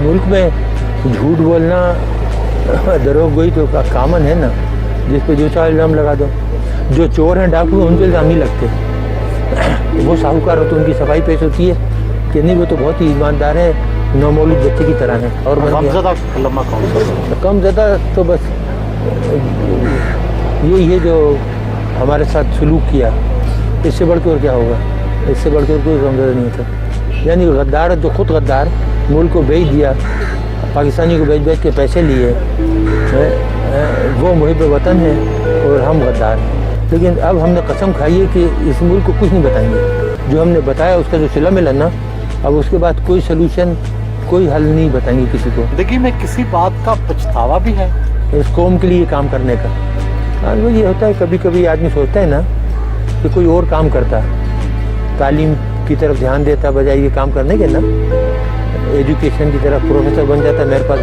मुल्क में झूठ बोलना दरोगोई तो कामन है ना, जिस पे जो चाहे इल्ज़ाम लगा दो। जो चोर हैं, डाकू हैं, उन पे इल्ज़ाम नहीं लगते। वो साहूकार हो तो उनकी सफाई पेश होती है कि नहीं, वो तो बहुत ही ईमानदार है, नौमौलूद बच्चे की तरह है। और कम ज़्यादा लम्हा कौन सा? कम ज़्यादा तो बस यही है जो हमारे साथ सलूक किया, इससे बढ़ के और क्या होगा, इससे बढ़ के कोई कम ज़्यादा नहीं होता। यानी गद्दार जो खुद गद्दार मुल्क को बेच दिया, पाकिस्तानी को बेच के पैसे लिए, वो मुहिब वतन है और हम गद्दार हैं। लेकिन अब हमने कसम खाई है कि इस मुल्क को कुछ नहीं बताएंगे। जो हमने बताया उसका जो सिला मिला ना, अब उसके बाद कोई सलूशन, कोई हल नहीं बताएंगे किसी को। देखिए, मैं किसी बात का पछतावा भी है इस कौम के लिए काम करने का। हाँ, वो ये होता है, कभी कभी आदमी सोचता है ना कि कोई और काम करता, तालीम की तरफ ध्यान देता बजाय ये काम करने के ना, एजुकेशन की तरफ प्रोफेसर बन जाता। मेरे पास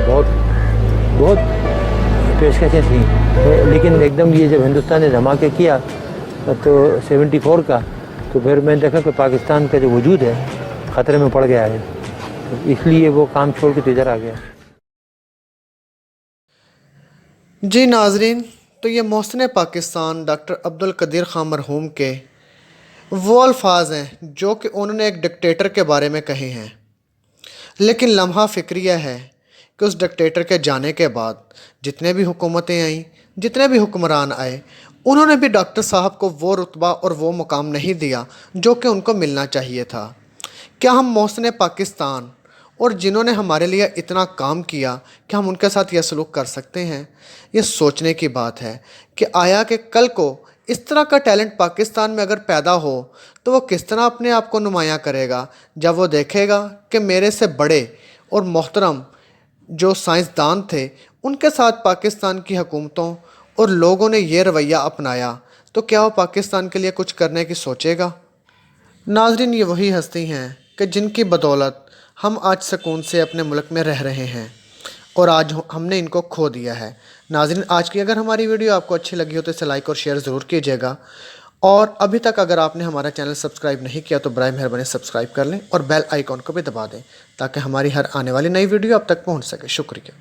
बहुत पेशकशें थी, लेकिन एकदम ये जब हिंदुस्तान ने धमाके किया तो 74 का, तो फिर मैंने देखा कि पाकिस्तान का जो वजूद है ख़तरे में पड़ गया है, इसलिए वो काम छोड़ के तो इधर आ गया। जी नाजरीन, तो ये मोहसिन पाकिस्तान डॉक्टर अब्दुल कदीर खान मरहूम के वो अल्फाज हैं जो कि उन्होंने एक डिक्टेटर के बारे में कहे हैं। लेकिन लम्हा फ़िक्रिया है कि उस डिक्टेटर के जाने के बाद जितने भी हुकूमतें आईं, जितने भी हुक्मरान आए, उन्होंने भी डॉक्टर साहब को वो रुतबा और वो मुकाम नहीं दिया जो कि उनको मिलना चाहिए था। क्या हम मोहसिन पाकिस्तान और जिन्होंने हमारे लिए इतना काम किया, क्या हम उनके साथ यह सलूक कर सकते हैं? ये सोचने की बात है कि आया कि कल को इस तरह का टैलेंट पाकिस्तान में अगर पैदा हो तो वो किस तरह अपने आप को नुमायाँ करेगा, जब वो देखेगा कि मेरे से बड़े और मोहतरम जो साइंसदान थे उनके साथ पाकिस्तान की हुकूमतों और लोगों ने ये रवैया अपनाया, तो क्या वो पाकिस्तान के लिए कुछ करने की सोचेगा? नाज़रीन, ये वही हस्ती हैं कि जिनकी बदौलत हम आज सुकून से अपने मुल्क में रह रहे हैं और आज हमने इनको खो दिया है। नाज़रीन, आज की अगर हमारी वीडियो आपको अच्छी लगी हो तो इसे लाइक और शेयर ज़रूर कीजिएगा, और अभी तक अगर आपने हमारा चैनल सब्सक्राइब नहीं किया तो बराए मेहरबानी सब्सक्राइब कर लें और बेल आइकॉन को भी दबा दें ताकि हमारी हर आने वाली नई वीडियो आप तक पहुंच सके। शुक्रिया।